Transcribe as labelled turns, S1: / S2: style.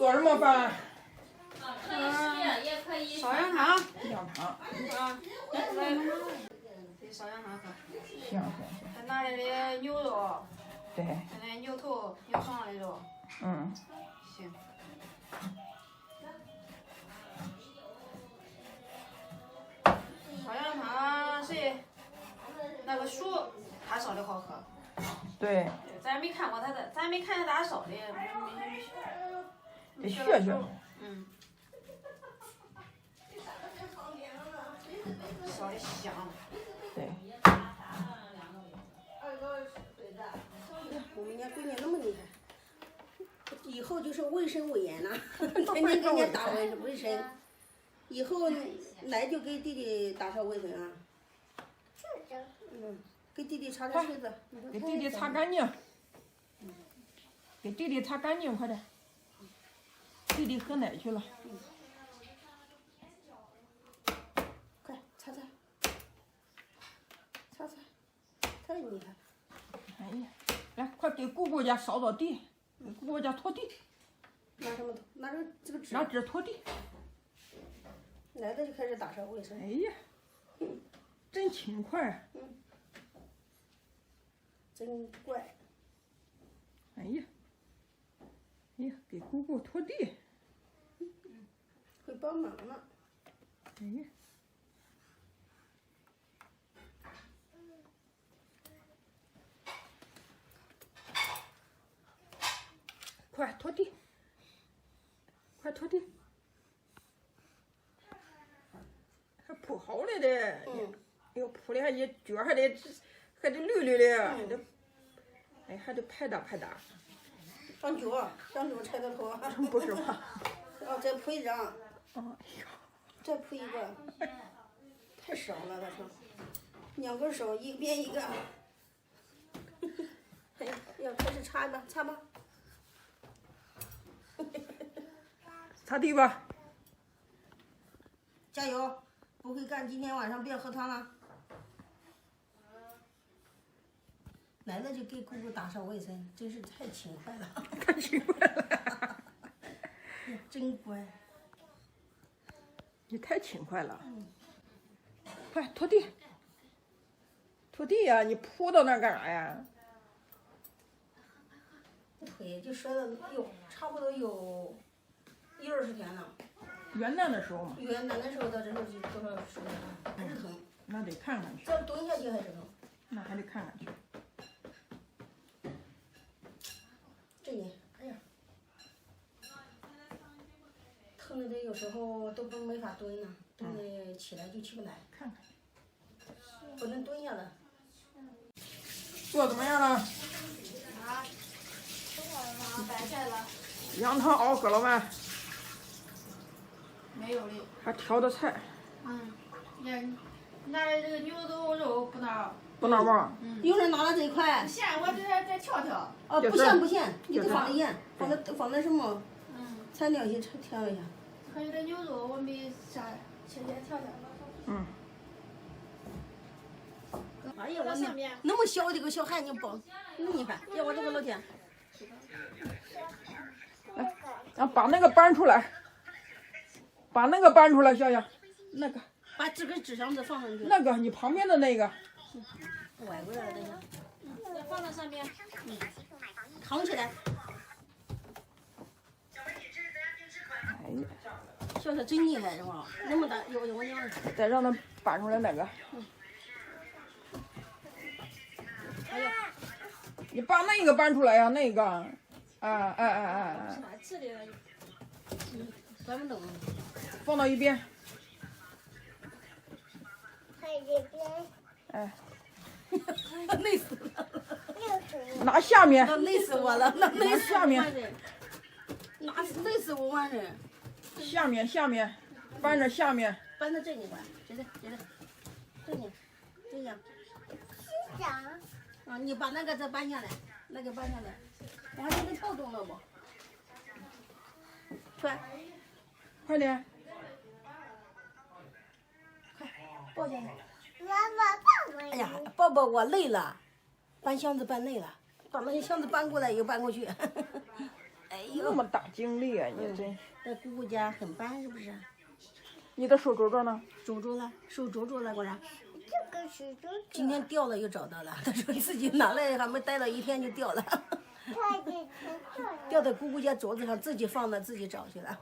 S1: 做什么饭？
S2: 烧羊汤。
S1: 羊汤。
S2: 啊，来，给烧羊汤喝。
S1: 行。
S2: 还拿来的牛肉。
S1: 对。
S2: 还来牛头、牛肠的肉。
S1: 嗯。
S2: 行。烧羊汤谁？那个熟，他烧的好喝。
S1: 对。
S2: 咱没看过他的，咱没看见他烧的，
S1: 得学学。
S2: 嗯。烧的香。
S1: 对。
S3: 我们家闺女那么厉害，以后就是卫生委员了，天天给人家打卫生。以后来就给弟弟打扫卫生啊。给弟弟擦擦车子。
S1: 给弟弟擦干净。给弟弟擦干净，快点。弟弟喝奶去了。
S3: 快擦擦。擦擦。太厉害。
S1: 哎呀，来，快给姑姑家扫扫地，给姑姑家拖地。
S3: 拿什么？拿这个纸。
S1: 拿纸拖地。
S3: 来了就开始打扫卫生。
S1: 哎呀，真勤快。
S3: 真乖。
S1: 哎呀，哎呀，给姑姑拖地。
S3: 会帮忙了。
S1: 哎呀。快拖地！快拖地！还铺好了的，哎呦，铺的还一脚还得绿绿的，还得拍打拍打。
S3: 让脚踩到头。
S1: 不是吧？
S3: 哦，再铺一张。
S1: 哎呦。
S3: 再铺一个。太少了，他说。2根手，一边一个。哎呀，要开始擦吧，擦吧。
S1: 擦地吧。
S3: 加油！不会干，今天晚上别喝汤了。来了就给姑姑打扫卫生，真是太勤快了。
S1: 太勤快了。
S3: 真乖。
S1: 你太勤快了。快拖地。拖地呀！你铺到那儿干啥呀？
S3: 腿就摔了差不多有20天了。
S1: 元旦的时候嘛。
S3: 元旦的时候到这时候就多少时间了？还是疼。
S1: 那得看看去。
S3: 这蹲下去还是疼。
S1: 那还得看看去。
S3: 这里，哎呀，疼的这有时候都没法蹲了，蹲的起来就起不来。
S1: 看看。
S3: 不能蹲下了。
S1: 做怎么样了？
S2: 啊，都好了吗？白菜了。
S1: 羊汤熬好了吗？
S2: 没有嘞。
S1: 还调的菜。
S2: 拿这个牛肚肉不拿。
S1: 不拿吧？
S3: 有人拿了这一块。
S2: 咸，我这再调调。
S3: 哦，不咸，你得放盐，放点什么？材料去调一下。
S2: 还有点牛肉，我没啥，切调调。
S3: 哎呀，我那么小的个小孩，你抱，厉害！要我这个老天。
S1: 来，然后把那个搬出来，把那个搬出来，笑笑，那个。
S3: 把这个纸箱子放上去。
S1: 那个，你旁边的那个。
S3: 歪过来了，等一下。
S2: 再放到上面。
S3: 扛起来。
S1: 哎呀，
S3: 笑笑真厉害是吧？那么大，我娘。
S1: 再让他搬出来那个。
S3: 哎呀，
S1: 你把那个搬出来呀，那个。
S2: 吃的。
S3: 搬不动。
S1: 放到一边。哎。
S3: 累死了。
S1: 拿下面。
S3: 那累死我了，那累死
S1: 下面。
S3: 累死我完人。
S1: 下面，搬着下面。
S3: 搬到这里来，这里，这样。啊，你把那个再搬下来，我还给你抱动了不？快点。快，抱下来。哎呀，抱抱我累了，搬箱子搬累了，把那些箱子搬过来又搬过去。哎
S1: 那么大精力啊，你真。
S3: 在姑姑家很棒，是不是？
S1: 你的手镯镯呢？
S3: 手镯了，手镯镯了，果然。
S4: 这个是这个。
S3: 今天掉了又找到了，他说自己拿来还没待了一天就掉了，
S4: 快点从这儿。
S3: 掉在姑姑家桌子上，自己放的，自己找去了。